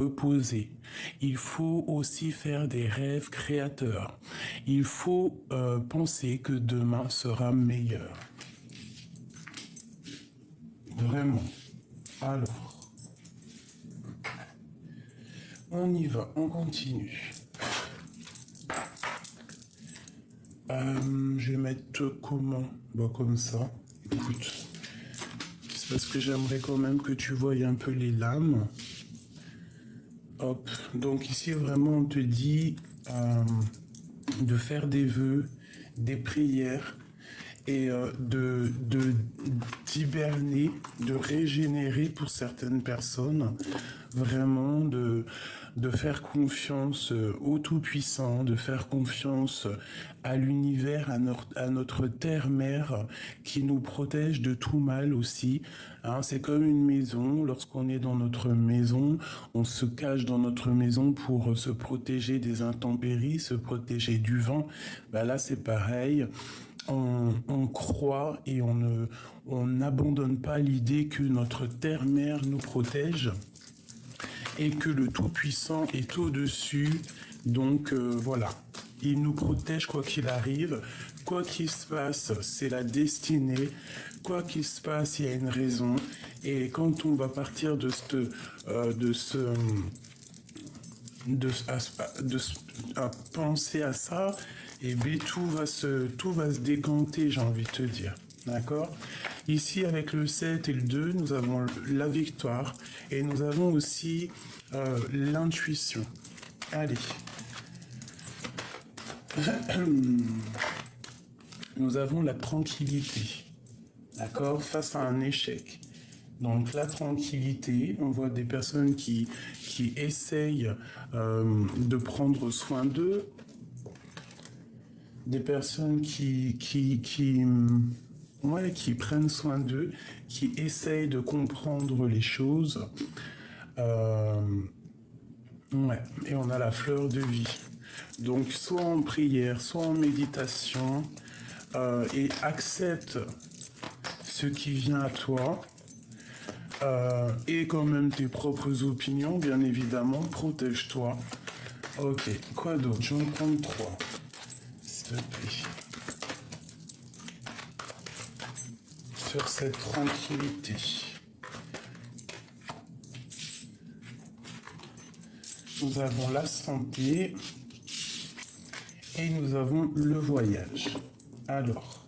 reposer. Il faut aussi faire des rêves créateurs. Il faut penser que demain sera meilleur. Vraiment. Alors, on y va, on continue. Je vais mettre comment? Bah, comme ça. Écoute, c'est parce que j'aimerais quand même que tu voyes un peu les lames. Hop. Donc ici, vraiment, on te dit de faire des vœux, des prières et d'hiberner, de régénérer pour certaines personnes, vraiment de faire confiance au Tout-Puissant, de faire confiance à l'univers, à notre terre-mère qui nous protège de tout mal aussi. Hein, c'est comme une maison, lorsqu'on est dans notre maison, on se cache dans notre maison pour se protéger des intempéries, se protéger du vent. Ben là, c'est pareil. On croit et on n'abandonne pas l'idée que notre terre-mère nous protège et que le Tout-Puissant est au-dessus. Donc voilà, il nous protège quoi qu'il arrive. Quoi qu'il se passe, c'est la destinée. Quoi qu'il se passe, il y a une raison. Et quand on va partir à penser à ça, et bien tout va se décanter, j'ai envie de te dire. D'accord? Ici, avec le 7 et le 2, nous avons la victoire et nous avons aussi l'intuition. Allez. Nous avons la tranquillité. D'accord? Face à un échec. Donc la tranquillité, on voit des personnes qui essayent de prendre soin d'eux, des personnes qui prennent soin d'eux, qui essayent de comprendre les choses. Et on a la fleur de vie. Donc soit en prière, soit en méditation, et accepte ce qui vient à toi. Et quand même tes propres opinions, bien évidemment, protège-toi. Ok, quoi d'autre? Je vais en prendre 3, s'il te plaît. Sur cette tranquillité. Nous avons la santé et nous avons le voyage. Alors,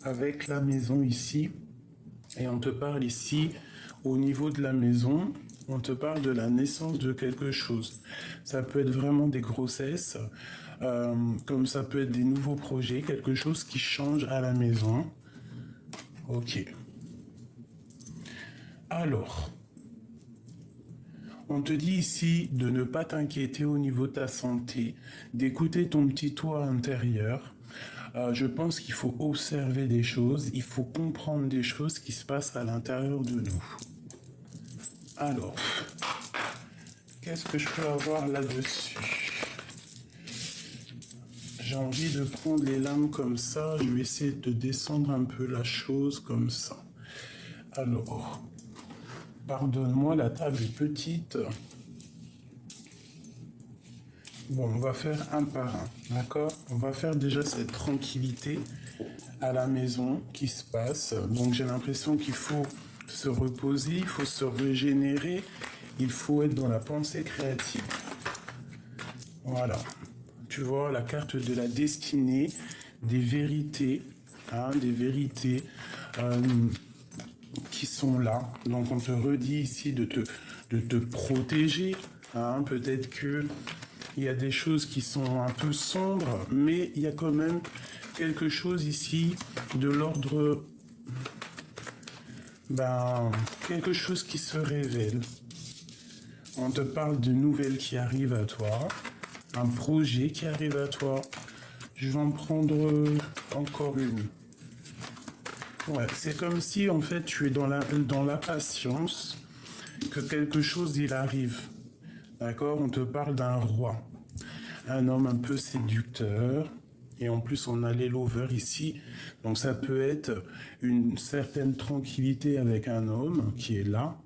avec la maison ici, et on te parle ici, au niveau de la maison, on te parle de la naissance de quelque chose. Ça peut être vraiment des grossesses, comme ça peut être des nouveaux projets, quelque chose qui change à la maison. Ok. Alors, on te dit ici de ne pas t'inquiéter au niveau de ta santé, d'écouter ton petit toi intérieur. Je pense qu'il faut observer des choses, il faut comprendre des choses qui se passent à l'intérieur de nous. Alors, qu'est-ce que je peux avoir là-dessus? J'ai envie de prendre les lames comme ça, je vais essayer de descendre un peu la chose comme ça. Alors, pardonne-moi, la table est petite. Bon, on va faire un par un, d'accord? On va faire déjà cette tranquillité à la maison qui se passe. Donc j'ai l'impression qu'il faut se reposer, il faut se régénérer, il faut être dans la pensée créative. Voilà. Tu vois, la carte de la destinée, des vérités, des vérités qui sont là. Donc on te redit ici de te protéger. Peut-être que il y a des choses qui sont un peu sombres, mais il y a quand même quelque chose ici de l'ordre, quelque chose qui se révèle. On te parle de nouvelles qui arrivent à toi, un projet qui arrive à toi. Je vais en prendre encore une. Ouais, c'est comme si en fait tu es dans la patience que quelque chose il arrive. D'accord? On te parle d'un roi, un homme un peu séducteur, et en plus on a les lovers ici, donc ça peut être une certaine tranquillité avec un homme qui est là,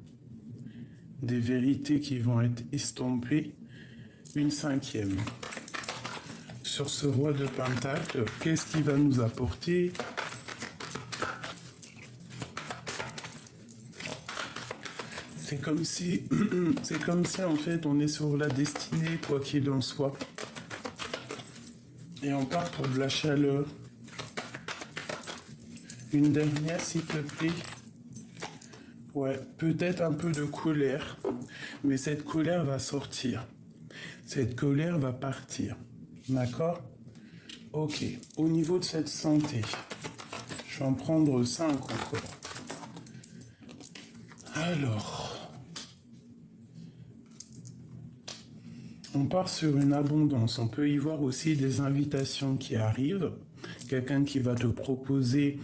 des vérités qui vont être estompées. Une cinquième. Sur ce roi de Pentacle, qu'est-ce qu'il va nous apporter? C'est comme si en fait on est sur la destinée, quoi qu'il en soit. Et on part pour de la chaleur. Une dernière, s'il te plaît. Ouais, peut-être un peu de colère, mais cette colère va sortir. Cette colère va partir. D'accord? Ok. Au niveau de cette santé, je vais en prendre 5 encore. Alors, on part sur une abondance. On peut y voir aussi des invitations qui arrivent. Quelqu'un qui va te proposer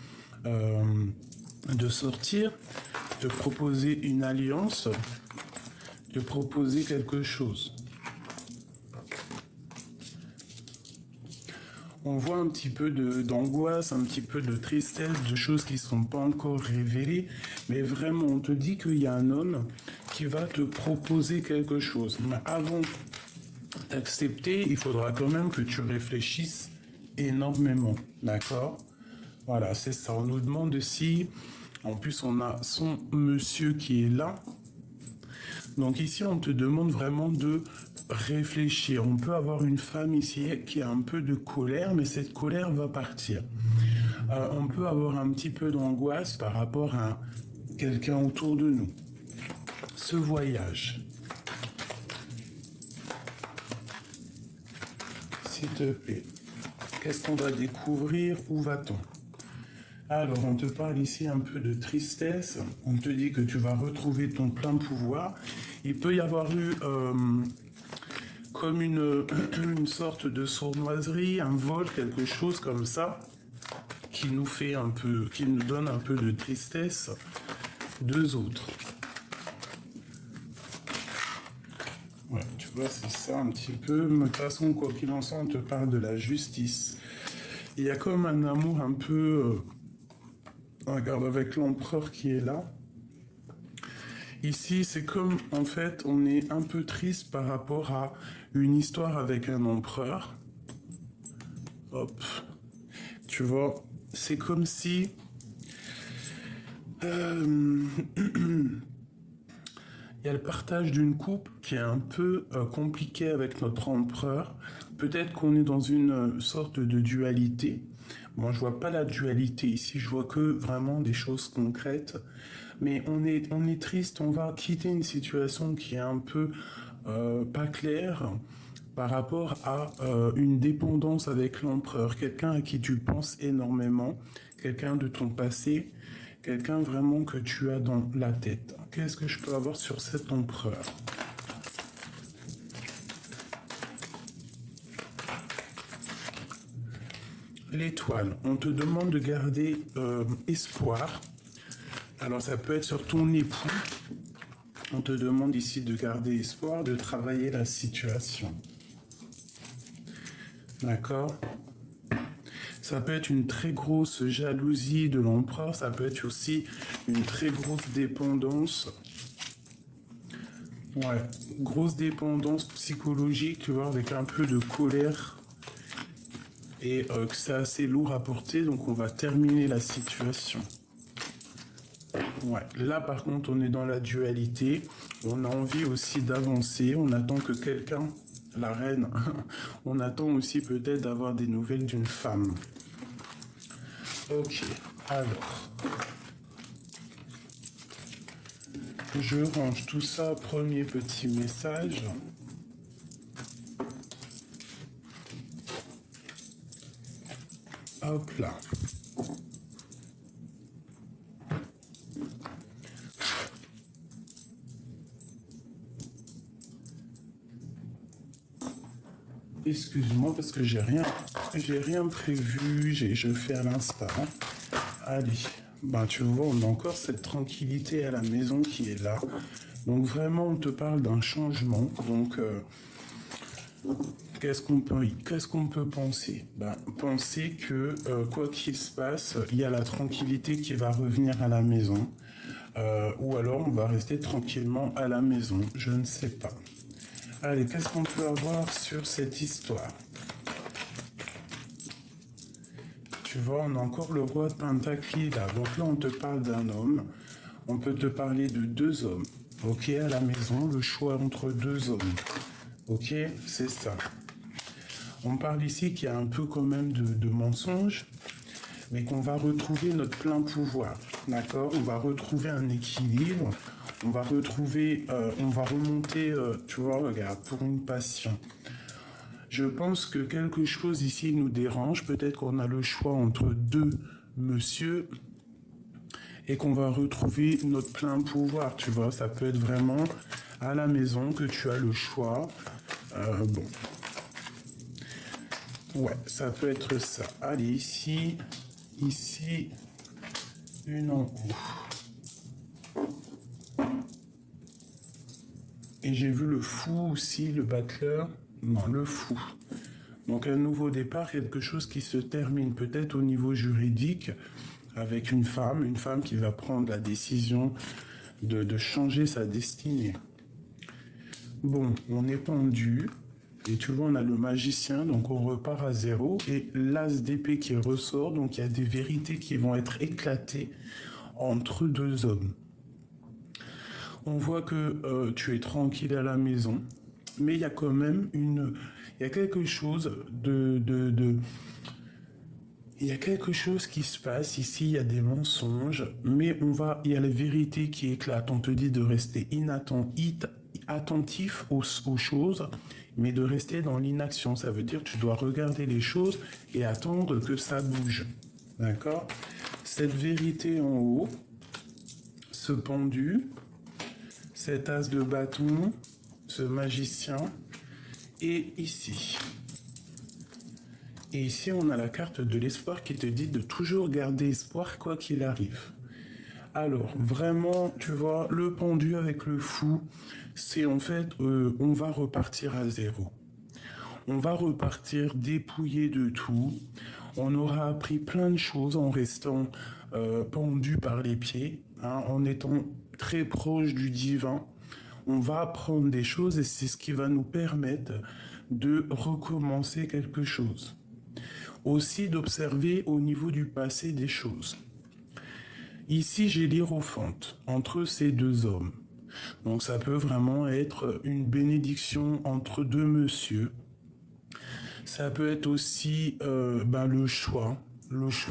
de sortir, de proposer une alliance, de proposer quelque chose. On voit un petit peu d'angoisse, un petit peu de tristesse, de choses qui ne sont pas encore révélées. Mais vraiment, on te dit qu'il y a un homme qui va te proposer quelque chose. Mais avant d'accepter, il faudra quand même que tu réfléchisses énormément. D'accord? Voilà, c'est ça. On nous demande si... En plus, on a son monsieur qui est là. Donc ici, on te demande vraiment de réfléchir. On peut avoir une femme ici qui a un peu de colère, mais cette colère va partir. On peut avoir un petit peu d'angoisse par rapport à quelqu'un autour de nous. Ce voyage. S'il te plaît. Qu'est-ce qu'on va découvrir? Où va-t-on? Alors, on te parle ici un peu de tristesse. On te dit que tu vas retrouver ton plein pouvoir. Il peut y avoir eu comme une sorte de sournoiserie, un vol, quelque chose comme ça, qui nous fait un peu, qui nous donne un peu de tristesse. 2 autres. Ouais, tu vois, c'est ça un petit peu. De toute façon, quoi qu'il en soit, on te parle de la justice. Il y a comme un amour un peu... regarde, avec l'empereur qui est là. Ici, c'est comme, en fait, on est un peu triste par rapport à une histoire avec un empereur. Hop. Tu vois, c'est comme si... il y a le partage d'une coupe qui est un peu compliqué avec notre empereur. Peut-être qu'on est dans une sorte de dualité. Moi, je vois pas la dualité ici, je vois que vraiment des choses concrètes. Mais on est triste, on va quitter une situation qui est un peu pas claire par rapport à une dépendance avec l'empereur. Quelqu'un à qui tu penses énormément, quelqu'un de ton passé, quelqu'un vraiment que tu as dans la tête. Qu'est-ce que je peux avoir sur cet empereur ? L'étoile, on te demande de garder espoir. Alors ça peut être sur ton époux. On te demande ici de garder espoir, de travailler la situation. D'accord ? Ça peut être une très grosse jalousie de l'empereur, ça peut être aussi une très grosse dépendance. Ouais, grosse dépendance psychologique, tu vois, avec un peu de colère. Et que c'est assez lourd à porter, donc on va terminer la situation. Ouais, là par contre on est dans la dualité, on a envie aussi d'avancer, on attend que quelqu'un, la reine, on attend aussi peut-être d'avoir des nouvelles d'une femme. Ok, alors, je range tout ça, premier petit message. Hop là. Excuse-moi parce que j'ai rien prévu, je fais à l'instant. Allez, ben tu vois, on a encore cette tranquillité à la maison qui est là. Donc vraiment, on te parle d'un changement. Donc qu'est-ce qu'on peut penser? Ben, penser que quoi qu'il se passe, il y a la tranquillité qui va revenir à la maison. ou alors on va rester tranquillement à la maison, je ne sais pas. Allez, qu'est-ce qu'on peut avoir sur cette histoire? Tu vois, on a encore le roi de Pentacle là. Donc là, on te parle d'un homme. On peut te parler de deux hommes. Ok, à la maison, le choix entre deux hommes. Ok, c'est ça. On parle ici qu'il y a un peu quand même de mensonges, mais qu'on va retrouver notre plein pouvoir. D'accord? On va retrouver un équilibre. On va retrouver, on va remonter, tu vois, regarde, pour une passion. Je pense que quelque chose ici nous dérange. Peut-être qu'on a le choix entre deux monsieur et qu'on va retrouver notre plein pouvoir. Tu vois, ça peut être vraiment à la maison que tu as le choix. Bon. Ouais, ça peut être ça. Allez, ici, une en haut. Et j'ai vu le fou aussi, le battleur. Non, le fou. Donc un nouveau départ, quelque chose qui se termine peut-être au niveau juridique avec une femme qui va prendre la décision de changer sa destinée. Bon, on est pendu. Et tu vois, on a le magicien, donc on repart à zéro. Et l'as d'épée qui ressort, donc il y a des vérités qui vont être éclatées entre deux hommes. On voit que tu es tranquille à la maison, mais il y a quand même il y a quelque chose il y a quelque chose qui se passe ici, il y a des mensonges, mais il y a la vérité qui éclate. On te dit de rester attentif aux choses, mais de rester dans l'inaction. Ça veut dire que tu dois regarder les choses et attendre que ça bouge. D'accord? Cette vérité en haut, ce pendu, cet as de bâton, ce magicien, et ici. Et ici, on a la carte de l'espoir qui te dit de toujours garder espoir quoi qu'il arrive. Alors, vraiment, tu vois, le pendu avec le fou, c'est en fait, on va repartir à zéro. On va repartir dépouillé de tout. On aura appris plein de choses en restant pendu par les pieds, hein, en étant très proche du divin. On va apprendre des choses et c'est ce qui va nous permettre de recommencer quelque chose. Aussi d'observer au niveau du passé des choses. Ici, j'ai l'hiérophante entre ces deux hommes. Donc ça peut vraiment être une bénédiction entre deux messieurs. Ça peut être aussi le choix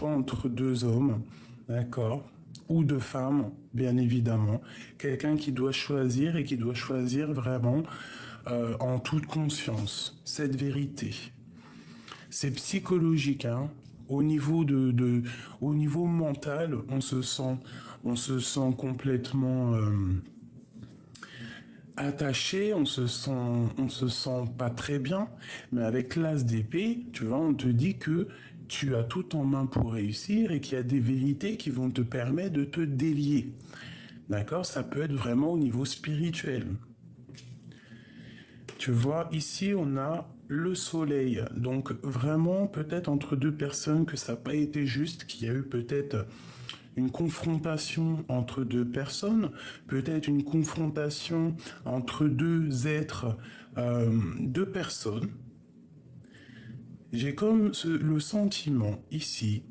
entre deux hommes, d'accord, ou deux femmes, bien évidemment. Quelqu'un qui doit choisir et qui doit choisir vraiment en toute conscience cette vérité. C'est psychologique, hein. Au niveau au niveau mental, on se sent complètement attaché, on se sent pas très bien. Mais avec l'as d'épée, tu vois, on te dit que tu as tout en main pour réussir et qu'il y a des vérités qui vont te permettre de te délier. D'accord? Ça peut être vraiment au niveau spirituel. Tu vois, ici, on a le soleil. Donc, vraiment, peut-être entre deux personnes que ça n'a pas été juste, qu'il y a eu peut-être une confrontation entre deux personnes, peut-être une confrontation entre deux êtres, deux personnes. J'ai comme le sentiment ici.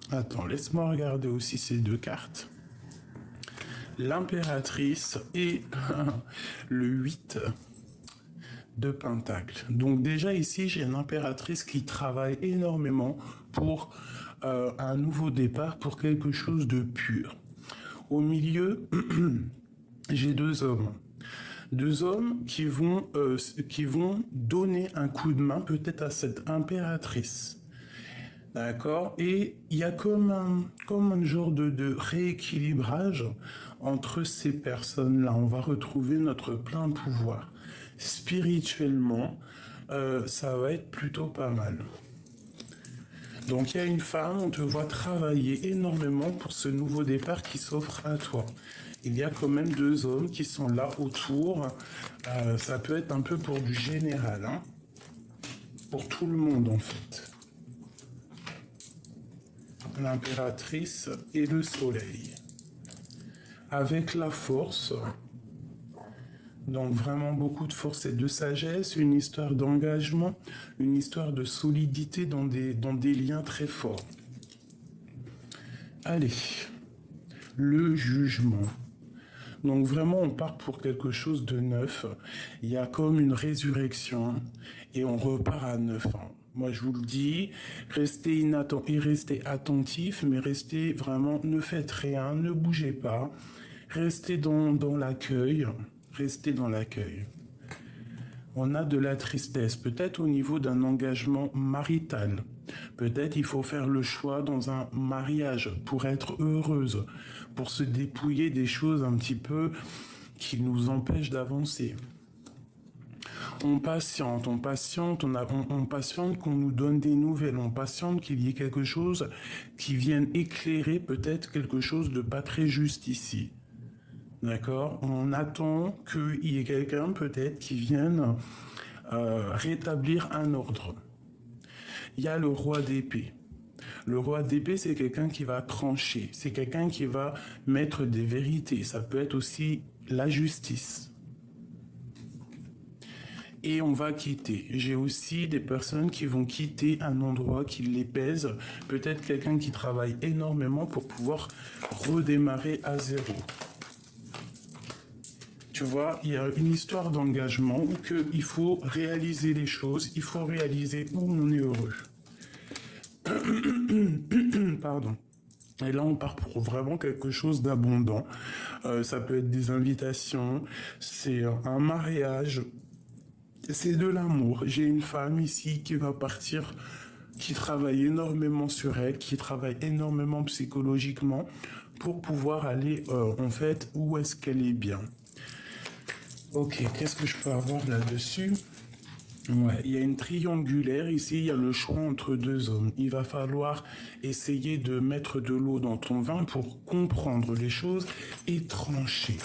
Attends, laisse-moi regarder aussi ces deux cartes. L'impératrice et le 8 de Pentacle. Donc déjà ici, j'ai une impératrice qui travaille énormément pour un nouveau départ, pour quelque chose de pur. Au milieu, j'ai deux hommes. Deux hommes qui vont donner un coup de main peut-être à cette impératrice. D'accord? Et il y a comme un genre de rééquilibrage entre ces personnes-là. On va retrouver notre plein pouvoir. Spirituellement, ça va être plutôt pas mal. Donc il y a une femme, on te voit travailler énormément pour ce nouveau départ qui s'offre à toi. Il y a quand même deux hommes qui sont là autour. Ça peut être un peu pour du général, hein, pour tout le monde en fait. L'impératrice et le soleil. avec la force. Donc vraiment beaucoup de force et de sagesse, une histoire d'engagement, une histoire de solidité dans des liens très forts. Allez, le jugement. Donc vraiment, on part pour quelque chose de neuf. Il y a comme une résurrection et on repart à neuf. Moi, je vous le dis, restez attentif, mais restez vraiment, ne faites rien, ne bougez pas. Restez dans l'accueil. Restez dans l'accueil. On a de la tristesse, peut-être au niveau d'un engagement marital. Peut-être il faut faire le choix dans un mariage pour être heureuse, pour se dépouiller des choses un petit peu qui nous empêchent d'avancer. On patiente qu'on nous donne des nouvelles, on patiente qu'il y ait quelque chose qui vienne éclairer peut-être quelque chose de pas très juste ici. D'accord? On attend qu'il y ait quelqu'un peut-être qui vienne rétablir un ordre. Il y a le roi d'épée. Le roi d'épée, c'est quelqu'un qui va trancher. C'est quelqu'un qui va mettre des vérités. Ça peut être aussi la justice. Et on va quitter. J'ai aussi des personnes qui vont quitter un endroit qui les pèse. Peut-être quelqu'un qui travaille énormément pour pouvoir redémarrer à zéro. Tu vois, il y a une histoire d'engagement où il faut réaliser les choses, il faut réaliser où on est heureux. Pardon. Et là, on part pour vraiment quelque chose d'abondant. Ça peut être des invitations, c'est un mariage, c'est de l'amour. J'ai une femme ici qui va partir, qui travaille énormément sur elle, qui travaille énormément psychologiquement pour pouvoir aller, en fait, où est-ce qu'elle est bien. Ok, qu'est-ce que je peux avoir là-dessus? Ouais, il y a une triangulaire ici, il y a le choix entre deux hommes. Il va falloir essayer de mettre de l'eau dans ton vin pour comprendre les choses et trancher.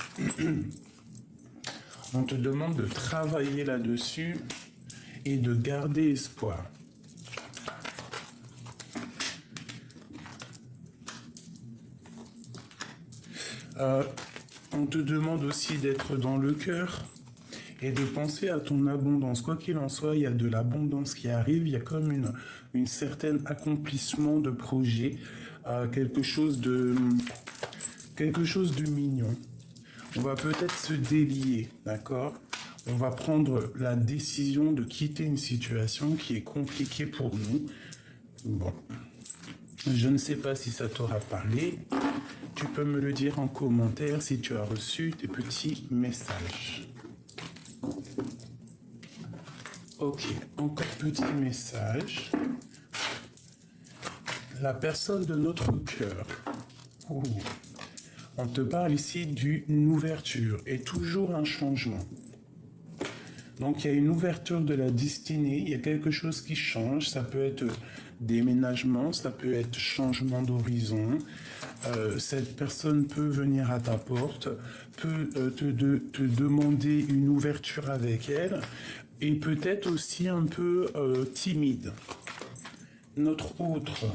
On te demande de travailler là-dessus et de garder espoir. On te demande aussi d'être dans le cœur et de penser à ton abondance. Quoi qu'il en soit, il y a de l'abondance qui arrive, il y a comme une certaine accomplissement de projet, quelque chose de mignon. On va peut-être se délier, d'accord? On va prendre la décision de quitter une situation qui est compliquée pour nous. Bon, je ne sais pas si ça t'aura parlé. Tu peux me le dire en commentaire si tu as reçu tes petits messages. Ok, encore petit message. La personne de notre cœur. Oh. On te parle ici d'une ouverture et toujours un changement. Donc il y a une ouverture de la destinée, il y a quelque chose qui change, ça peut être déménagement, ça peut être changement d'horizon. Cette personne peut venir à ta porte, peut te demander une ouverture avec elle et peut-être aussi un peu timide. Notre autre,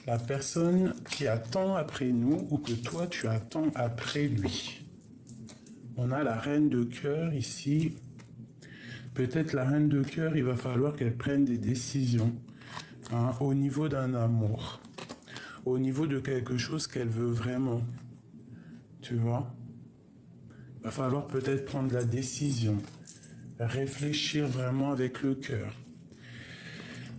la personne qui attend après nous ou que toi tu attends après lui. On a la reine de cœur ici. Peut-être la reine de cœur, il va falloir qu'elle prenne des décisions au niveau d'un amour, au niveau de quelque chose qu'elle veut vraiment. Tu vois? Il va falloir peut-être prendre la décision, réfléchir vraiment avec le cœur.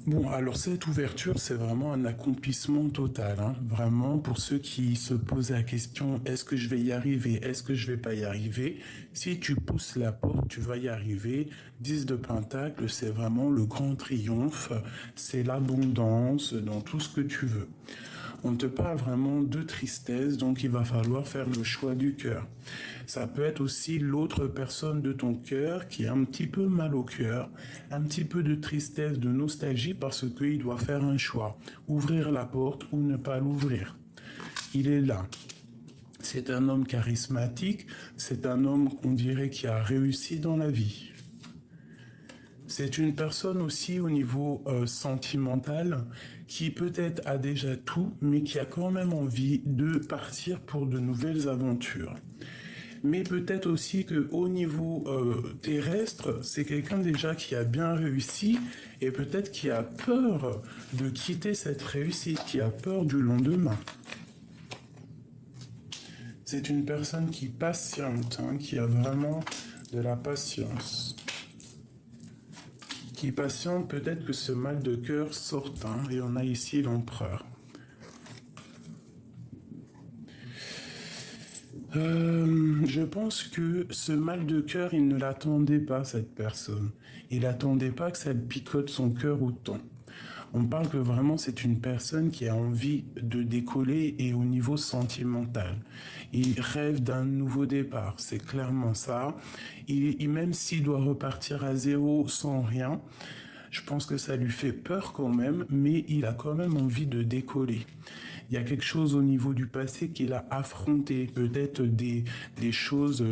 Bon, alors cette ouverture, c'est vraiment un accomplissement total. Vraiment, pour ceux qui se posent la question, est-ce que je vais y arriver, est-ce que je vais pas y arriver? Si tu pousses la porte, tu vas y arriver. 10 de Pentacle, c'est vraiment le grand triomphe, c'est l'abondance dans tout ce que tu veux. On te parle vraiment de tristesse, donc il va falloir faire le choix du cœur. Ça peut être aussi l'autre personne de ton cœur qui a un petit peu mal au cœur, un petit peu de tristesse, de nostalgie parce qu'il doit faire un choix, ouvrir la porte ou ne pas l'ouvrir. Il est là. C'est un homme charismatique, c'est un homme qu'on dirait qui a réussi dans la vie. C'est une personne aussi au niveau sentimental qui peut-être a déjà tout, mais qui a quand même envie de partir pour de nouvelles aventures. Mais peut-être aussi qu'au niveau terrestre, c'est quelqu'un déjà qui a bien réussi et peut-être qui a peur de quitter cette réussite, qui a peur du lendemain. C'est une personne qui patiente, hein, qui a vraiment de la patience. Qui patiente peut-être que ce mal de cœur sorte, hein, et on a ici l'empereur. Je pense que ce mal de cœur, il ne l'attendait pas, cette personne. Il n'attendait pas que ça picote son cœur autant. On parle que vraiment c'est une personne qui a envie de décoller et au niveau sentimental. Il rêve d'un nouveau départ, c'est clairement ça. Même s'il doit repartir à zéro sans rien, je pense que ça lui fait peur quand même, mais il a quand même envie de décoller. Il y a quelque chose au niveau du passé qu'il a affronté, peut-être des choses...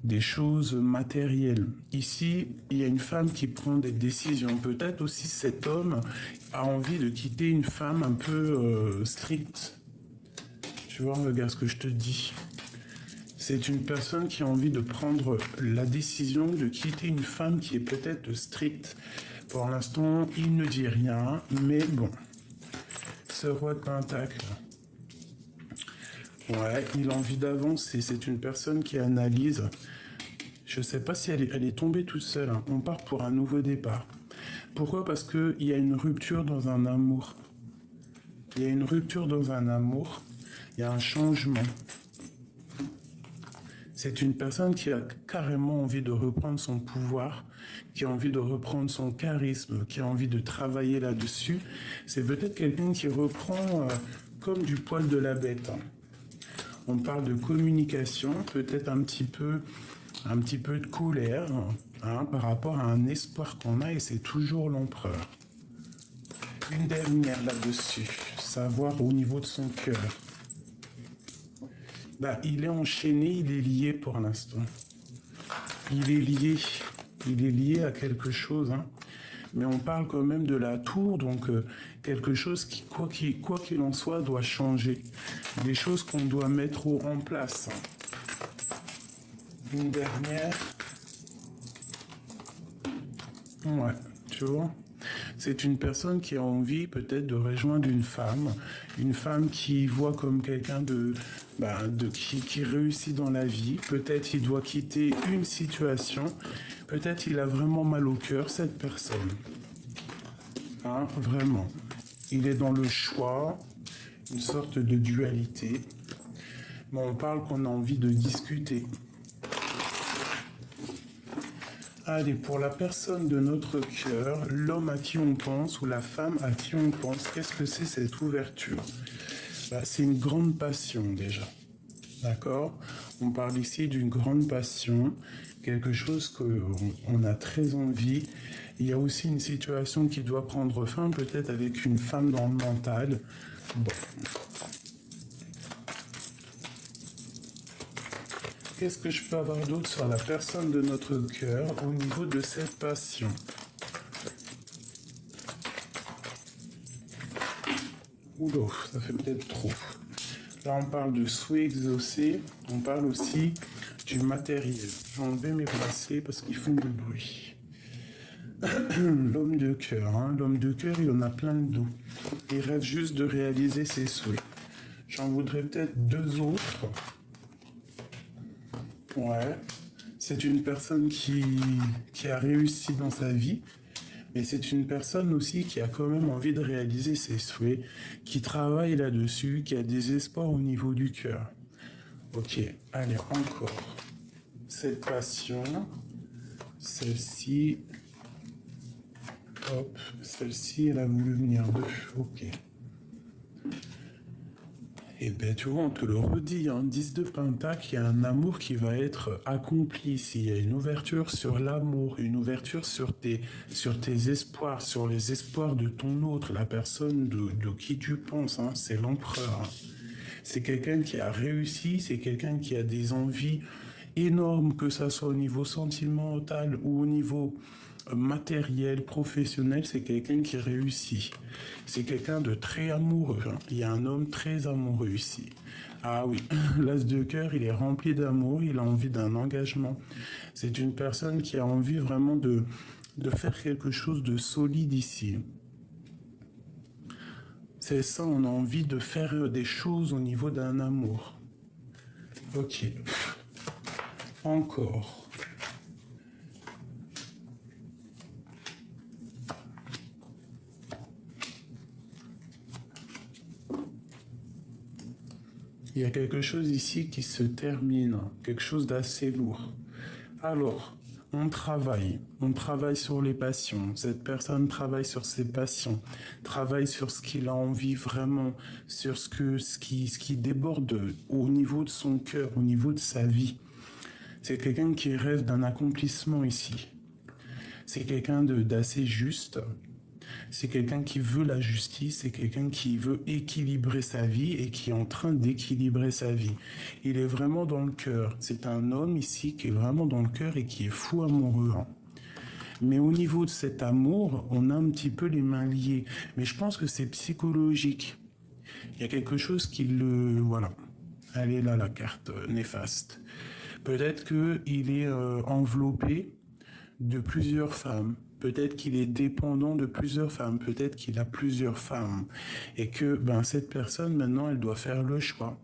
des choses matérielles. Ici, il y a une femme qui prend des décisions. Peut-être aussi cet homme a envie de quitter une femme un peu stricte. Tu vois, regarde ce que je te dis. C'est une personne qui a envie de prendre la décision de quitter une femme qui est peut-être stricte. Pour l'instant, il ne dit rien, mais bon. Ce roi de pentacle. Ouais, il a envie d'avancer. C'est une personne qui analyse. Je ne sais pas si elle est tombée toute seule, hein. On part pour un nouveau départ. Pourquoi? Parce qu'il y a une rupture dans un amour. Il y a une rupture dans un amour. Il y a un changement. C'est une personne qui a carrément envie de reprendre son pouvoir, qui a envie de reprendre son charisme, qui a envie de travailler là-dessus. C'est peut-être quelqu'un qui reprend comme du poil de la bête, hein. On parle de communication, peut-être un petit peu de colère, hein, par rapport à un espoir qu'on a, et c'est toujours l'empereur. Une dernière là-dessus, savoir au niveau de son cœur. Bah, il est enchaîné, il est lié pour l'instant. Il est lié à quelque chose, hein. Mais on parle quand même de la tour, donc quelque chose qui, quoi qu'il en soit, doit changer. Des choses qu'on doit mettre en place. Une dernière. Ouais, tu vois. C'est une personne qui a envie peut-être de rejoindre une femme qui voit comme quelqu'un qui réussit dans la vie. Peut-être il doit quitter une situation. Peut-être il a vraiment mal au cœur, cette personne. Hein, vraiment. Il est dans le choix, une sorte de dualité. Mais on parle qu'on a envie de discuter. Allez, pour la personne de notre cœur, l'homme à qui on pense ou la femme à qui on pense, qu'est-ce que c'est cette ouverture? Bah, c'est une grande passion déjà. D'accord? On parle ici d'une grande passion, quelque chose qu'on a très envie. Il y a aussi une situation qui doit prendre fin, peut-être avec une femme dans le mental. Bon. Qu'est-ce que je peux avoir d'autre sur la personne de notre cœur au niveau de cette passion? Oula, ça fait peut-être trop. Là, on parle de souhait exaucé. On parle aussi du matériel. Je vais enlever mes bracelets parce qu'ils font du bruit. L'homme de cœur, hein. L'homme de cœur, il en a plein le dos. Il rêve juste de réaliser ses souhaits. J'en voudrais peut-être deux autres. Ouais, c'est une personne qui a réussi dans sa vie, mais c'est une personne aussi qui a quand même envie de réaliser ses souhaits, qui travaille là-dessus, qui a des espoirs au niveau du cœur. Ok, allez, encore. Cette passion, celle-ci, hop, celle-ci, elle a voulu venir d'eux, ok. Et bien, tu vois, on te le redit, hein, 10 de pentacle, il y a un amour qui va être accompli ici. Il y a une ouverture sur l'amour, une ouverture sur tes espoirs, sur les espoirs de ton autre, la personne de qui tu penses, hein, c'est l'empereur. Hein. C'est quelqu'un qui a réussi, c'est quelqu'un qui a des envies énorme, que ça soit au niveau sentimental ou au niveau matériel, professionnel, c'est quelqu'un qui réussit. C'est quelqu'un de très amoureux, hein. Il y a un homme très amoureux ici. Ah oui, l'as de cœur, il est rempli d'amour, il a envie d'un engagement. C'est une personne qui a envie vraiment de faire quelque chose de solide ici. C'est ça, on a envie de faire des choses au niveau d'un amour. Ok. Encore. Il y a quelque chose ici qui se termine, quelque chose d'assez lourd. Alors, on travaille sur les passions. Cette personne travaille sur ses passions, travaille sur ce qu'il a envie vraiment, sur ce qui déborde au niveau de son cœur, au niveau de sa vie. C'est quelqu'un qui rêve d'un accomplissement ici. C'est quelqu'un d'assez juste. C'est quelqu'un qui veut la justice, c'est quelqu'un qui veut équilibrer sa vie et qui est en train d'équilibrer sa vie. Il est vraiment dans le cœur. C'est un homme ici qui est vraiment dans le cœur et qui est fou amoureux, hein. Mais au niveau de cet amour, on a un petit peu les mains liées. Mais je pense que c'est psychologique. Il y a quelque chose qui le... Voilà. Elle est là, la carte néfaste. Peut-être qu'il est enveloppé de plusieurs femmes. Peut-être qu'il est dépendant de plusieurs femmes. Peut-être qu'il a plusieurs femmes. Et que cette personne, maintenant, elle doit faire le choix.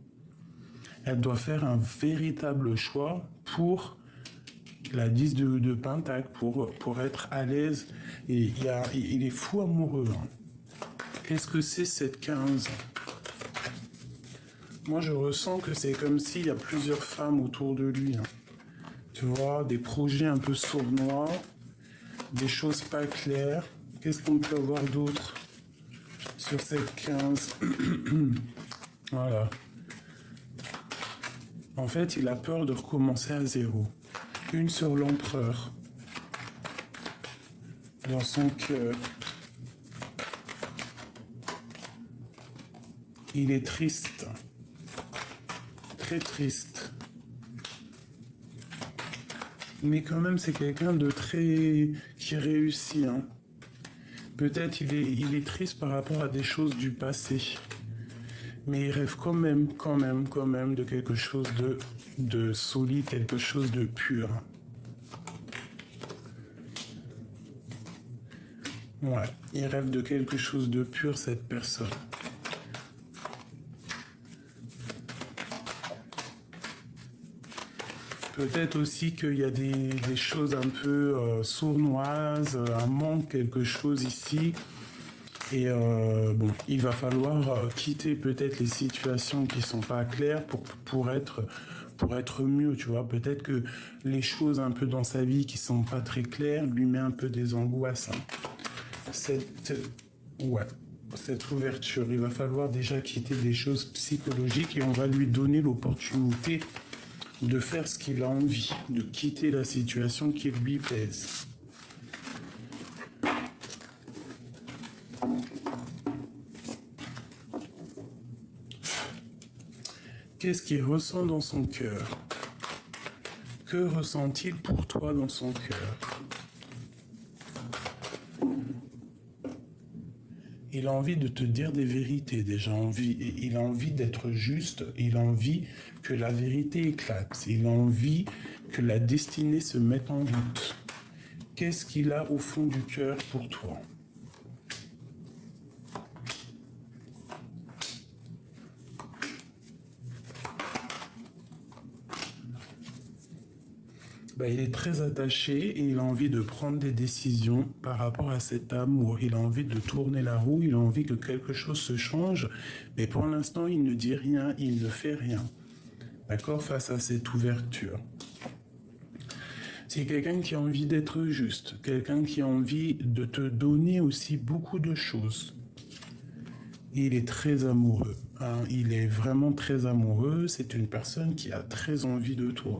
Elle doit faire un véritable choix pour la 10 de Pentacle, pour être à l'aise. Et il est fou amoureux, hein. Qu'est-ce que c'est cette 15 ? Moi, je ressens que c'est comme s'il y a plusieurs femmes autour de lui, hein. Tu vois, des projets un peu sournois, des choses pas claires. Qu'est-ce qu'on peut avoir d'autre sur cette 15 ? Voilà. En fait, il a peur de recommencer à zéro. Une sur l'empereur. Dans son cœur. Il est triste. Très triste. Mais quand même, c'est quelqu'un de très... qui réussit, hein. Peut-être il est triste par rapport à des choses du passé. Mais il rêve quand même de quelque chose de solide, quelque chose de pur. Ouais, il rêve de quelque chose de pur, cette personne. Peut-être aussi qu'il y a des choses un peu sournoises, un manque, quelque chose ici. Et il va falloir quitter peut-être les situations qui sont pas claires pour être mieux, tu vois. Peut-être que les choses un peu dans sa vie qui sont pas très claires lui met un peu des angoisses, hein. Cette ouverture, il va falloir déjà quitter des choses psychologiques et on va lui donner l'opportunité de faire ce qu'il a envie, de quitter la situation qui lui plaise. Qu'est-ce qu'il ressent dans son cœur? Que ressent-il pour toi dans son cœur? Il a envie de te dire des vérités, déjà. Il a envie d'être juste. Il a envie que la vérité éclate. Il a envie que la destinée se mette en route. Qu'est-ce qu'il a au fond du cœur pour toi? Il est très attaché et il a envie de prendre des décisions par rapport à cet amour. Il a envie de tourner la roue, il a envie que quelque chose se change, mais pour l'instant, il ne dit rien, il ne fait rien. D'accord? Face à cette ouverture. C'est quelqu'un qui a envie d'être juste, quelqu'un qui a envie de te donner aussi beaucoup de choses. Il est très amoureux, hein? Il est vraiment très amoureux. C'est une personne qui a très envie de toi.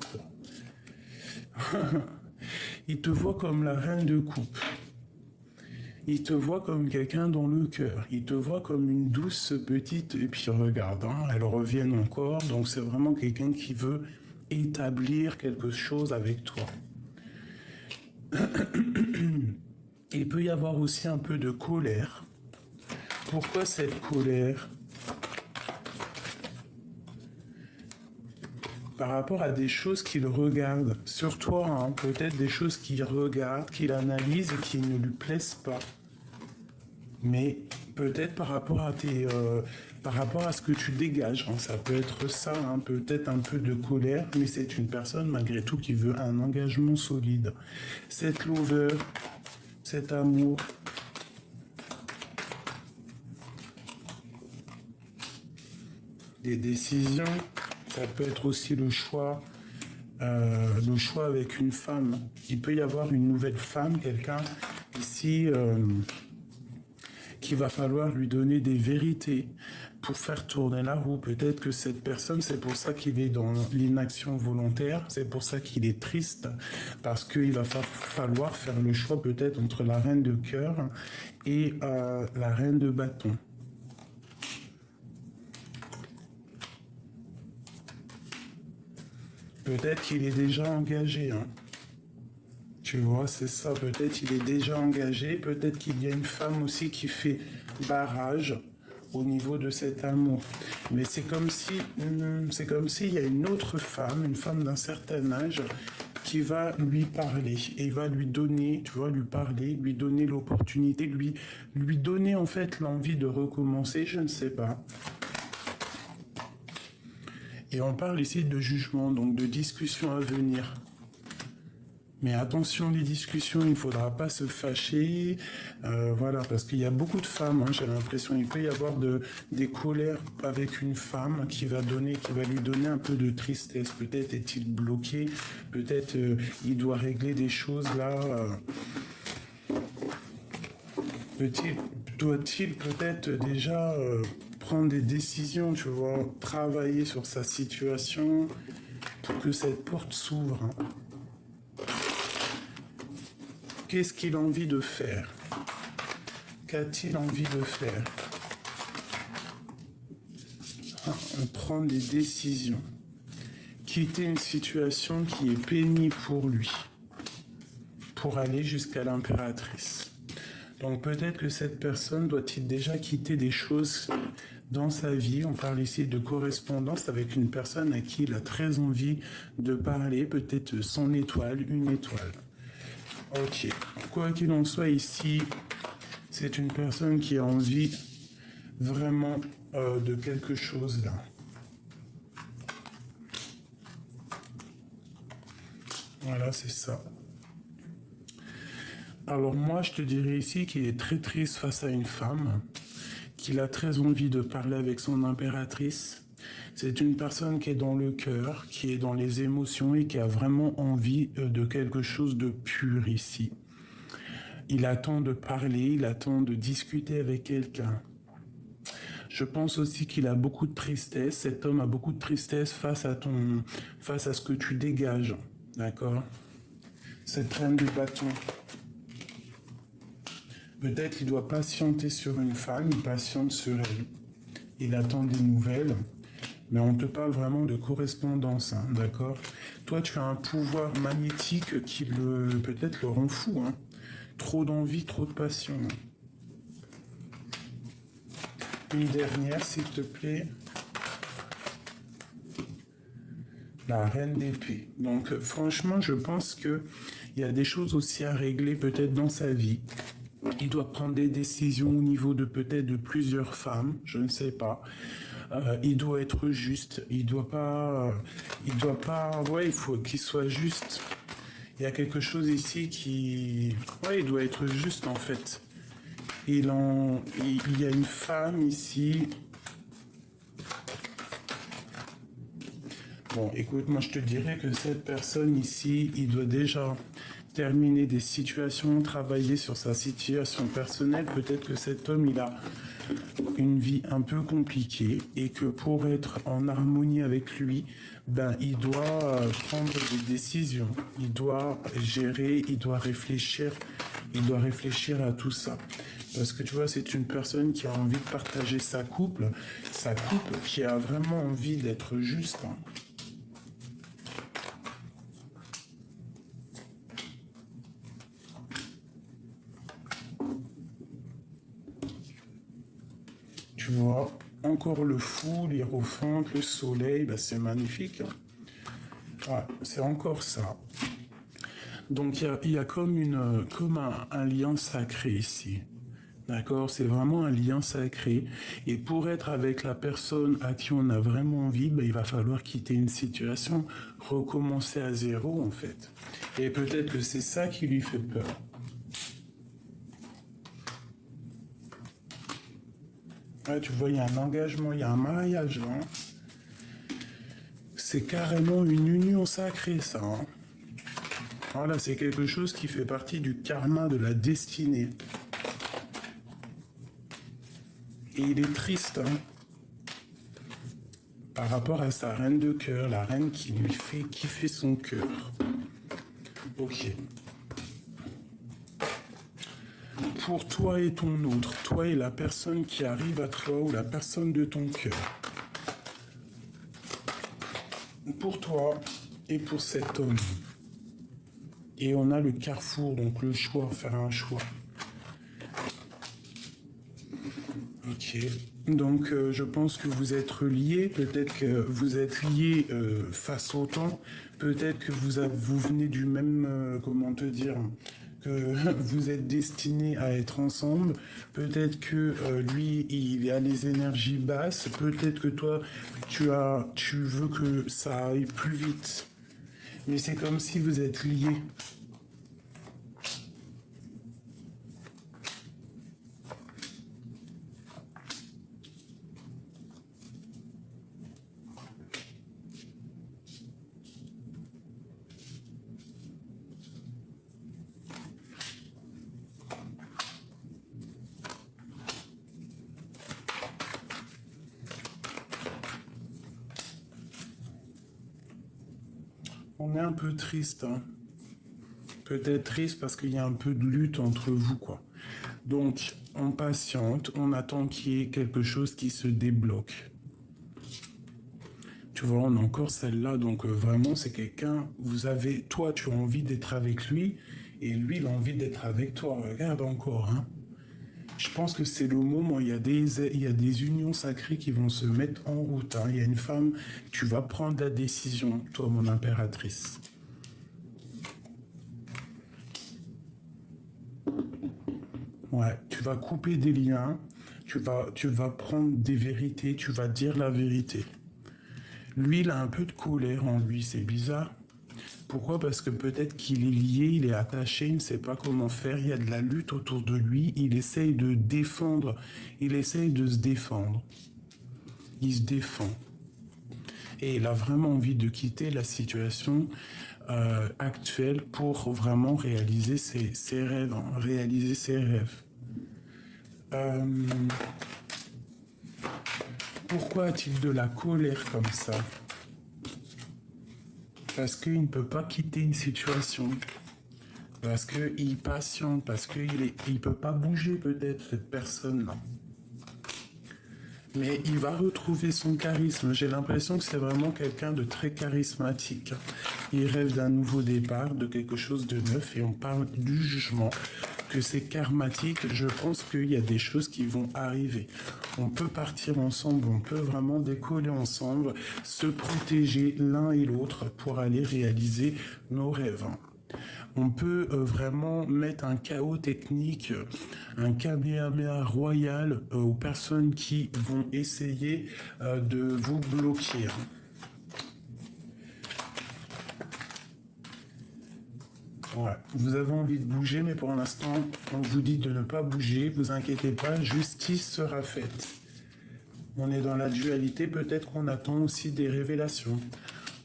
Il te voit comme la reine de coupe. Il te voit comme quelqu'un dans le cœur. Il te voit comme une douce petite... Et puis regarde, hein, elles reviennent encore. Donc c'est vraiment quelqu'un qui veut établir quelque chose avec toi. Il peut y avoir aussi un peu de colère. Pourquoi cette colère? Par rapport à des choses qu'il regarde sur toi, hein, peut-être des choses qu'il regarde, qu'il analyse et qui ne lui plaisent pas. Mais peut-être par rapport à par rapport à ce que tu dégages, hein, ça peut être ça, hein, peut-être un peu de colère, mais c'est une personne malgré tout qui veut un engagement solide. Cette lover, cet amour, des décisions. Ça peut être aussi le choix avec une femme. Il peut y avoir une nouvelle femme, quelqu'un ici qu'il va falloir lui donner des vérités pour faire tourner la roue. Peut-être que cette personne, c'est pour ça qu'il est dans l'inaction volontaire, c'est pour ça qu'il est triste, parce qu'il va falloir faire le choix peut-être entre la reine de cœur et la reine de bâton. Peut-être qu'il est déjà engagé, hein. Tu vois, c'est ça. Peut-être qu'il est déjà engagé. Peut-être qu'il y a une femme aussi qui fait barrage au niveau de cet amour. Mais c'est comme s'il y a une autre femme, une femme d'un certain âge, qui va lui parler et va lui donner, tu vois, lui parler, lui donner l'opportunité, lui donner en fait l'envie de recommencer, je ne sais pas. Et on parle ici de jugement, donc de discussion à venir. Mais attention, les discussions, il ne faudra pas se fâcher, voilà, parce qu'il y a beaucoup de femmes, hein, j'ai l'impression, il peut y avoir des colères avec une femme qui va lui donner un peu de tristesse. Peut-être est-il bloqué, peut-être il doit régler des choses là. Doit-il peut-être déjà prendre des décisions, tu vois, travailler sur sa situation pour que cette porte s'ouvre, hein. Qu'est-ce qu'il a envie de faire? Qu'a-t-il envie de faire? Prendre des décisions. Quitter une situation qui est pénible pour lui. Pour aller jusqu'à l'impératrice. Donc peut-être que cette personne doit-il déjà quitter des choses dans sa vie. On parle ici de correspondance avec une personne à qui il a très envie de parler. Peut-être son étoile, une étoile. Ok, quoi qu'il en soit ici, c'est une personne qui a envie vraiment de quelque chose là. Voilà, c'est ça. Alors moi, je te dirais ici qu'il est très triste face à une femme, qu'il a très envie de parler avec son impératrice. C'est une personne qui est dans le cœur, qui est dans les émotions et qui a vraiment envie de quelque chose de pur ici. Il attend de parler, il attend de discuter avec quelqu'un. Je pense aussi qu'il a beaucoup de tristesse. Cet homme a beaucoup de tristesse face à ce que tu dégages. D'accord? Cette reine de bâton. Peut-être qu'il doit patienter sur une femme, il patiente sur elle. Il attend des nouvelles. Mais on te parle vraiment de correspondance, hein, d'accord? Toi, tu as un pouvoir magnétique qui peut-être le rend fou, hein? Trop d'envie, trop de passion. Une dernière, s'il te plaît. La reine d'épée. Donc, franchement, je pense qu'il y a des choses aussi à régler peut-être dans sa vie. Il doit prendre des décisions au niveau de peut-être de plusieurs femmes, je ne sais pas. Il doit être juste, il doit pas, ouais, il faut qu'il soit juste. Il y a quelque chose ici ouais, il doit être juste en fait. Il y a une femme ici. Bon, écoute, moi je te dirais que cette personne ici, il doit déjà terminer des situations, travailler sur sa situation personnelle. Peut-être que cet homme, il a une vie un peu compliquée et que pour être en harmonie avec lui, ben, il doit prendre des décisions, il doit gérer, il doit réfléchir à tout ça. Parce que tu vois, c'est une personne qui a envie de partager sa couple qui a vraiment envie d'être juste, hein. Tu vois, encore le fou, l'hiérophante, le soleil, bah, c'est magnifique. Hein. Ouais, c'est encore ça. Donc il y a comme, comme un lien sacré ici. D'accord, c'est vraiment un lien sacré. Et pour être avec la personne à qui on a vraiment envie, ben, il va falloir quitter une situation, recommencer à zéro en fait. Et peut-être que c'est ça qui lui fait peur. Ouais, tu vois, il y a un engagement, il y a un mariage. Hein. C'est carrément une union sacrée, ça. Hein. Voilà, c'est quelque chose qui fait partie du karma, de la destinée. Et il est triste, hein, par rapport à sa reine de cœur, la reine qui lui fait kiffer son cœur. Ok. Pour toi et ton autre, toi et la personne qui arrive à toi ou la personne de ton cœur. Pour toi et pour cet homme. Et on a le carrefour, donc le choix, faire un choix. Ok. Donc je pense que vous êtes liés, peut-être que vous êtes liés face au temps, peut-être que vous venez du même, comment te dire, que vous êtes destinés à être ensemble, peut-être que lui, il a les énergies basses, peut-être que toi, tu veux que ça aille plus vite. Mais c'est comme si vous êtes liés. On est un peu triste, hein. Peut-être triste parce qu'il y a un peu de lutte entre vous, quoi. Donc, on patiente, on attend qu'il y ait quelque chose qui se débloque. Tu vois, on a encore celle-là, donc vraiment, c'est quelqu'un, toi, tu as envie d'être avec lui, et lui, il a envie d'être avec toi. Regarde encore, hein. Je pense que c'est le moment, il y a des unions sacrées qui vont se mettre en route. Hein. Il y a une femme, tu vas prendre la décision, toi, mon impératrice. Ouais, tu vas couper des liens, tu vas prendre des vérités, tu vas dire la vérité. Lui, il a un peu de colère en lui, c'est bizarre. Pourquoi? Parce que peut-être qu'il est lié, il est attaché, il ne sait pas comment faire, il y a de la lutte autour de lui, il essaye de défendre, il essaye de se défendre. Il se défend. Et il a vraiment envie de quitter la situation actuelle pour vraiment réaliser ses rêves, hein, réaliser ses rêves. Pourquoi a-t-il de la colère comme ça? Parce qu'il ne peut pas quitter une situation. Parce qu'il patiente, parce qu'il ne peut pas bouger peut-être, cette personne-là. Mais il va retrouver son charisme. J'ai l'impression que c'est vraiment quelqu'un de très charismatique. Il rêve d'un nouveau départ, de quelque chose de neuf, et on parle du jugement, que c'est karmatique. Je pense qu'il y a des choses qui vont arriver. On peut partir ensemble, on peut vraiment décoller ensemble, se protéger l'un et l'autre pour aller réaliser nos rêves. On peut vraiment mettre un chaos technique, un kamehameha royal aux personnes qui vont essayer de vous bloquer. Ouais. Vous avez envie de bouger, mais pour l'instant, on vous dit de ne pas bouger. Vous inquiétez pas, justice sera faite. On est dans la dualité, peut-être qu'on attend aussi des révélations.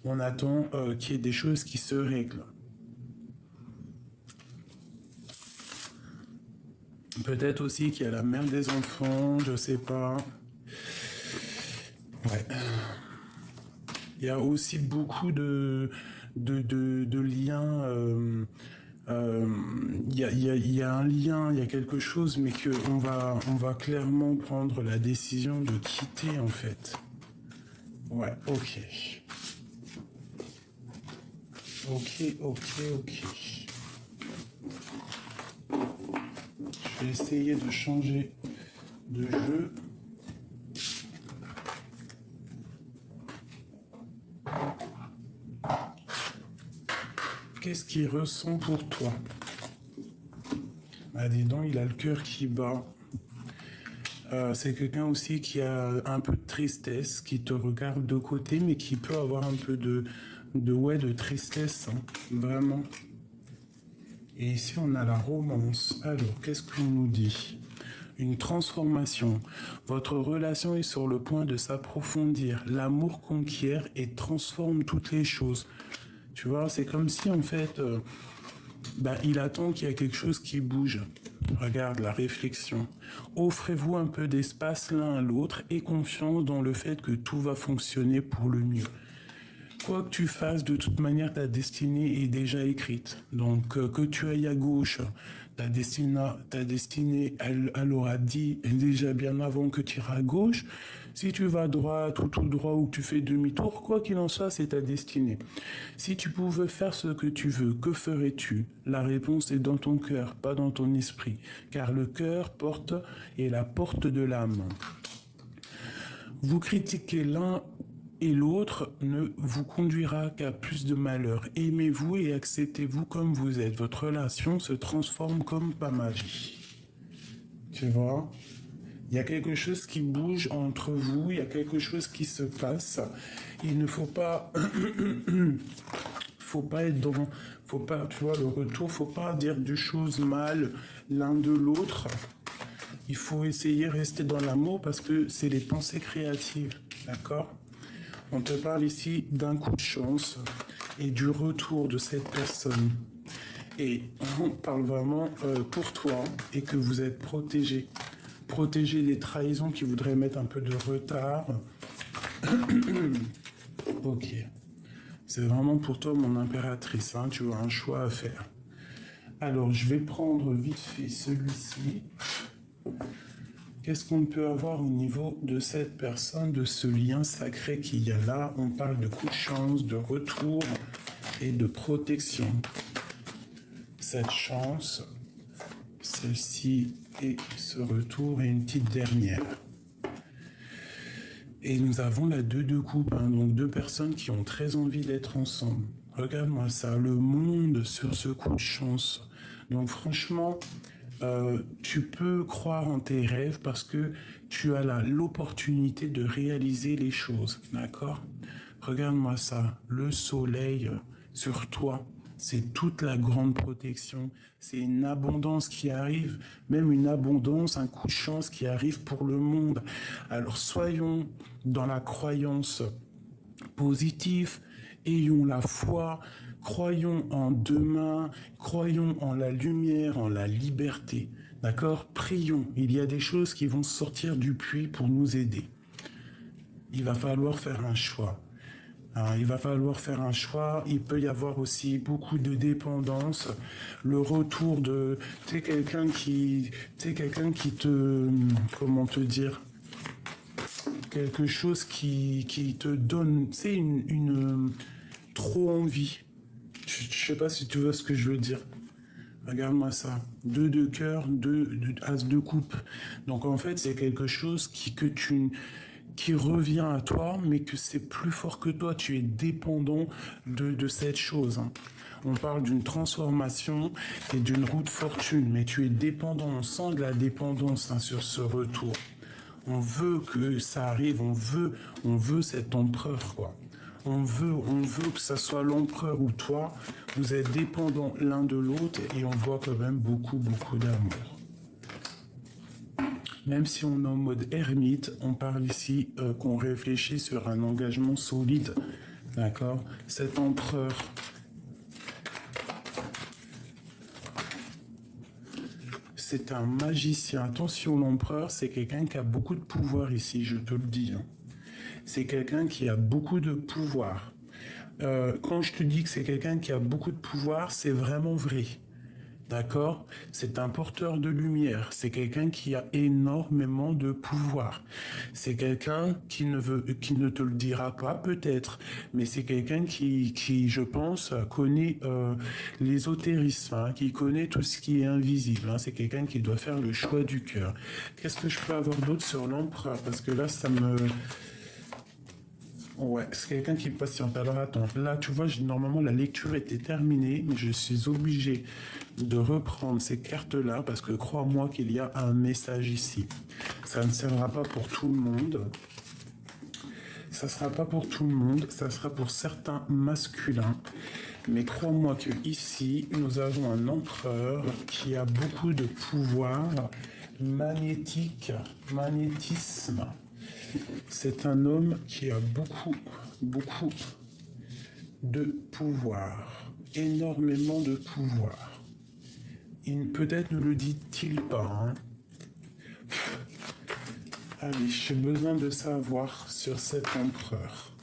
On attend qu'il y ait des choses qui se règlent. Peut-être aussi qu'il y a la mère des enfants, je sais pas. Ouais. Il y a aussi beaucoup de liens. Il y a un lien, il y a quelque chose, mais on va clairement prendre la décision de quitter en fait. Ouais, ok. Ok. Je vais essayer de changer de jeu. qu'est-ce qu'il ressent pour toi? Ah, dis donc, il a le cœur qui bat. C'est quelqu'un aussi qui a un peu de tristesse, qui te regarde de côté, mais qui peut avoir un peu de tristesse, hein, vraiment. Et ici, on a la romance. Alors, qu'est-ce qu'on nous dit? Une transformation. Votre relation est sur le point de s'approfondir. L'amour conquiert et transforme toutes les choses. Tu vois, c'est comme si, en fait, il attend qu'il y ait quelque chose qui bouge. Regarde la réflexion. Offrez-vous un peu d'espace l'un à l'autre et confiance dans le fait que tout va fonctionner pour le mieux. Quoi que tu fasses, de toute manière, ta destinée est déjà écrite. Donc, que tu ailles à gauche, ta destinée, elle aura dit déjà bien avant que tu iras à gauche. Si tu vas à droite ou tout droit ou que tu fais demi-tour, quoi qu'il en soit, c'est ta destinée. Si tu pouvais faire ce que tu veux, que ferais-tu? La réponse est dans ton cœur, pas dans ton esprit. Car le cœur est la porte de l'âme. Vous critiquez l'un et l'autre ne vous conduira qu'à plus de malheur. Aimez-vous et acceptez-vous comme vous êtes. Votre relation se transforme comme par magie. Tu vois? Il y a quelque chose qui bouge entre vous, il y a quelque chose qui se passe. Il ne faut pas... faut pas être dans... Faut pas, tu vois, le retour, faut pas dire des choses mal l'un de l'autre. Il faut essayer de rester dans l'amour parce que c'est les pensées créatives, d'accord? On te parle ici d'un coup de chance et du retour de cette personne. Et on parle vraiment pour toi et que vous êtes protégé. Protégé des trahisons qui voudraient mettre un peu de retard. Ok. C'est vraiment pour toi, mon impératrice. Hein, tu as un choix à faire. Alors, je vais prendre vite fait celui-ci. Qu'est-ce qu'on peut avoir au niveau de cette personne, de ce lien sacré qu'il y a là? On parle de coup de chance, de retour et de protection. Cette chance, celle-ci et ce retour et une petite dernière. Et nous avons la 2 de coupe, hein, donc 2 personnes qui ont très envie d'être ensemble. Regarde-moi ça, le monde sur ce coup de chance. Donc franchement... tu peux croire en tes rêves parce que tu as l'opportunité de réaliser les choses, d'accord? Regarde-moi ça, le soleil sur toi, c'est toute la grande protection, c'est une abondance qui arrive, même une abondance, un coup de chance qui arrive pour le monde. Alors soyons dans la croyance positive, ayons la foi, croyons en demain, croyons en la lumière, en la liberté. D'accord? Prions. Il y a des choses qui vont sortir du puits pour nous aider. Il va falloir faire un choix. Alors, il va falloir faire un choix. Il peut y avoir aussi beaucoup de dépendance. Le retour de... Tu sais, quelqu'un qui te... Comment te dire? Quelque chose qui te donne... C'est une trop envie. Je sais pas si tu vois ce que je veux dire. Regarde-moi ça. 2 de cœur, 2 as de coupe. Donc en fait, c'est quelque chose qui revient à toi, mais que c'est plus fort que toi. Tu es dépendant de cette chose. Hein. On parle d'une transformation et d'une roue de fortune, mais tu es dépendant. On sent de la dépendance sur ce retour. On veut que ça arrive, on veut cet empereur, quoi. On veut que ça soit l'empereur ou toi. Vous êtes dépendants l'un de l'autre et on voit quand même beaucoup d'amour. Même si on est en mode ermite, on parle ici qu'on réfléchit sur un engagement solide. D'accord? Cet empereur... C'est un magicien. Attention, l'empereur, c'est quelqu'un qui a beaucoup de pouvoir ici, je te le dis. Hein. C'est quelqu'un qui a beaucoup de pouvoir. Quand je te dis que c'est quelqu'un qui a beaucoup de pouvoir, c'est vraiment vrai. D'accord? C'est un porteur de lumière. C'est quelqu'un qui a énormément de pouvoir. C'est quelqu'un qui ne te le dira pas peut-être, mais c'est quelqu'un qui, je pense, connaît l'ésotérisme, hein, qui connaît tout ce qui est invisible. Hein. C'est quelqu'un qui doit faire le choix du cœur. Qu'est-ce que je peux avoir d'autre sur l'empereur? Parce que là, ça me... Ouais, c'est quelqu'un qui patiente. Alors attends, là tu vois, normalement la lecture était terminée, mais je suis obligé de reprendre ces cartes-là parce que crois-moi qu'il y a un message ici. Ça ne sera pas pour tout le monde. Ça ne sera pas pour tout le monde, ça sera pour certains masculins. Mais crois-moi que ici, nous avons un empereur qui a beaucoup de pouvoir magnétique, magnétisme. C'est un homme qui a beaucoup de pouvoir, énormément de pouvoir. Peut-être ne le dit-il pas. Hein. Allez, j'ai besoin de savoir sur cet empereur.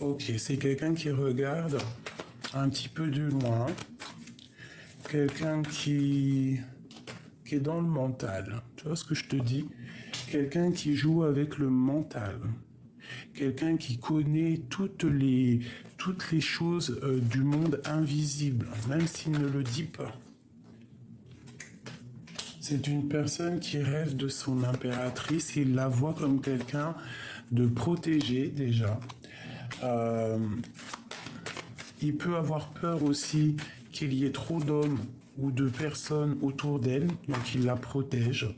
Ok, c'est quelqu'un qui regarde un petit peu de loin. Quelqu'un qui est dans le mental. Tu vois ce que je te dis? Quelqu'un qui joue avec le mental. Quelqu'un qui connaît toutes les choses du monde invisible, même s'il ne le dit pas. C'est une personne qui rêve de son impératrice. Il la voit comme quelqu'un de protégé déjà. Il peut avoir peur aussi qu'il y ait trop d'hommes ou de personnes autour d'elle, donc il la protège.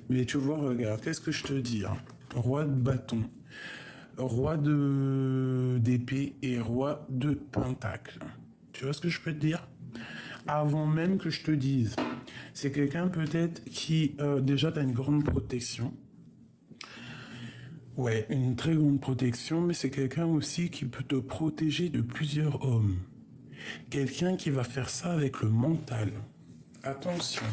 Mais tu vois, regarde, qu'est-ce que je te dis hein? Roi de bâton, roi d'épée et roi de pentacle. Tu vois ce que je peux te dire? Avant même que je te dise, c'est quelqu'un peut-être qui déjà a une grande protection. Ouais, une très grande protection, mais c'est quelqu'un aussi qui peut te protéger de plusieurs hommes. Quelqu'un qui va faire ça avec le mental. Attention.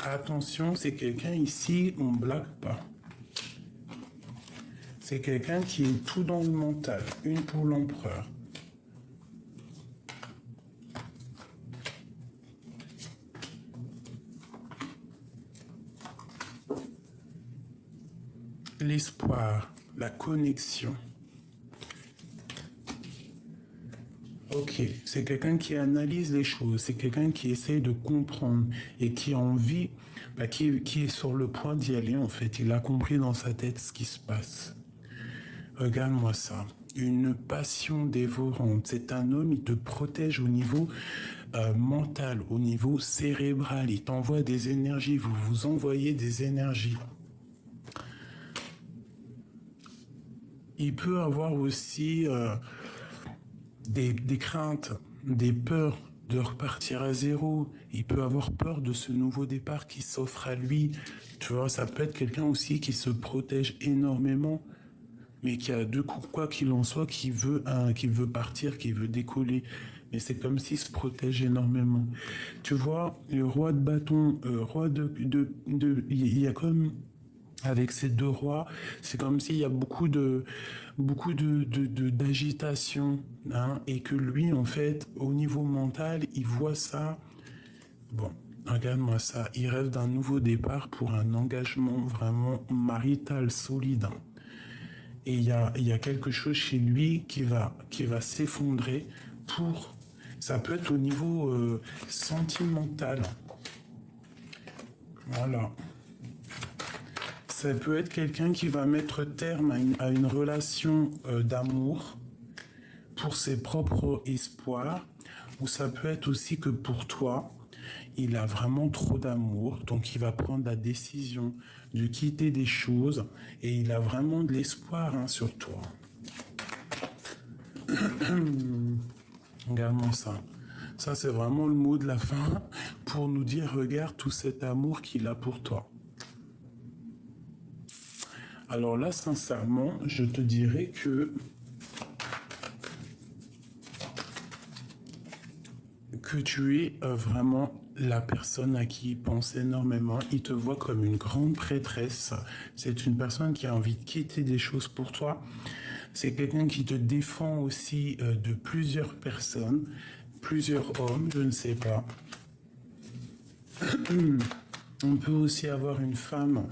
Attention, c'est quelqu'un ici, on blague pas. C'est quelqu'un qui est tout dans le mental. Une pour l'empereur. L'espoir, la connexion. Ok, c'est quelqu'un qui analyse les choses, c'est quelqu'un qui essaye de comprendre et qui a envie, qui est sur le point d'y aller en fait. Il a compris dans sa tête ce qui se passe. Regarde-moi ça. Une passion dévorante. C'est un homme, il te protège au niveau mental, au niveau cérébral. Il t'envoie des énergies, vous vous envoyez des énergies. Il peut avoir aussi des craintes, des peurs de repartir à zéro. Il peut avoir peur de ce nouveau départ qui s'offre à lui. Tu vois, ça peut être quelqu'un aussi qui se protège énormément, mais qui a deux coups, quoi qu'il en soit, qui veut partir, qui veut décoller. Mais c'est comme s'il se protège énormément. Tu vois, le roi de bâton, il y a comme avec ces deux rois, c'est comme s'il y a beaucoup d'agitation, hein, et que lui, en fait, au niveau mental, il voit ça. Bon, regarde-moi ça. Il rêve d'un nouveau départ pour un engagement vraiment marital solide. Et il y a quelque chose chez lui qui va s'effondrer pour. Ça peut être au niveau sentimental. Voilà. Ça peut être quelqu'un qui va mettre terme à une relation d'amour pour ses propres espoirs, ou ça peut être aussi que pour toi, il a vraiment trop d'amour, donc il va prendre la décision de quitter des choses et il a vraiment de l'espoir hein, sur toi. Regarde-moi ça. Ça, c'est vraiment le mot de la fin pour nous dire, regarde tout cet amour qu'il a pour toi. Alors là, sincèrement, je te dirais que tu es vraiment la personne à qui il pense énormément. Il te voit comme une grande prêtresse. C'est une personne qui a envie de quitter des choses pour toi. C'est quelqu'un qui te défend aussi de plusieurs personnes, plusieurs hommes, je ne sais pas. On peut aussi avoir une femme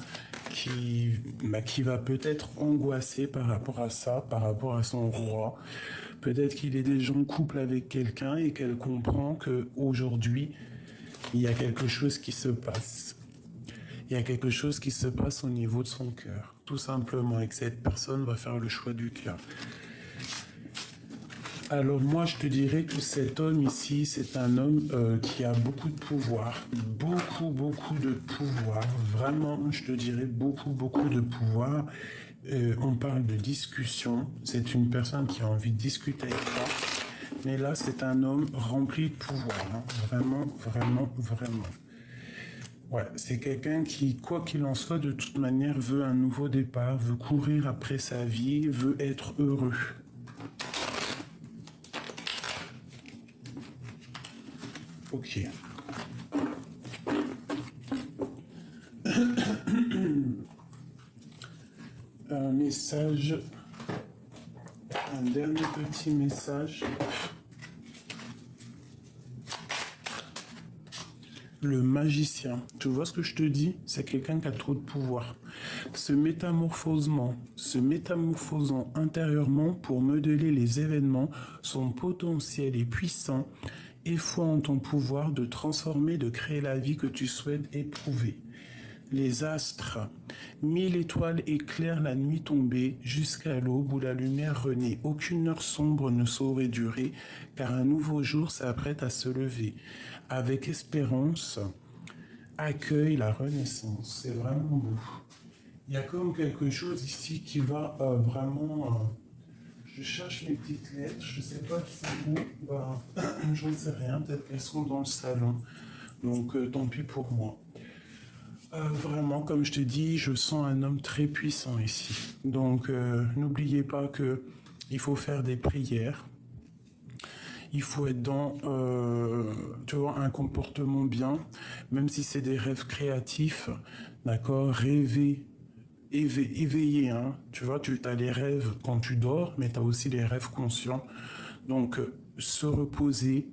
qui va peut-être angoisser par rapport à ça, par rapport à son roi. Peut-être qu'il est déjà en couple avec quelqu'un et qu'elle comprend qu'aujourd'hui, il y a quelque chose qui se passe. Il y a quelque chose qui se passe au niveau de son cœur. tout simplement, et que cette personne va faire le choix du cœur. Alors moi, je te dirais que cet homme ici, c'est un homme qui a beaucoup de pouvoir, beaucoup de pouvoir. Vraiment, je te dirais beaucoup de pouvoir. On parle de discussion. C'est une personne qui a envie de discuter avec toi. Mais là, c'est un homme rempli de pouvoir. Hein. Vraiment. Ouais, c'est quelqu'un qui, quoi qu'il en soit, de toute manière, veut un nouveau départ, veut courir après sa vie, veut être heureux. Ok. Un message, un dernier petit message. Le magicien, tu vois ce que je te dis? C'est quelqu'un qui a trop de pouvoir. Se métamorphosant intérieurement pour modeler les événements, son potentiel est puissant et foi en ton pouvoir de transformer, de créer la vie que tu souhaites éprouver. Les astres, 1000 étoiles éclairent la nuit tombée jusqu'à l'aube où la lumière renaît. Aucune heure sombre ne saurait durer, car un nouveau jour s'apprête à se lever. Avec espérance, accueille la renaissance. C'est vraiment beau. Il y a comme quelque chose ici qui va vraiment... je cherche mes petites lettres, je ne sais pas qui c'est où. Bah, j'en sais rien, peut-être qu'elles sont dans le salon. Donc tant pis pour moi. Vraiment, comme je te dis, je sens un homme très puissant ici. Donc, n'oubliez pas que il faut faire des prières. Il faut être dans, tu vois, un comportement bien, même si c'est des rêves créatifs, d'accord, rêver, éveiller, hein. Tu vois, tu as les rêves quand tu dors, mais tu as aussi les rêves conscients. Donc, se reposer,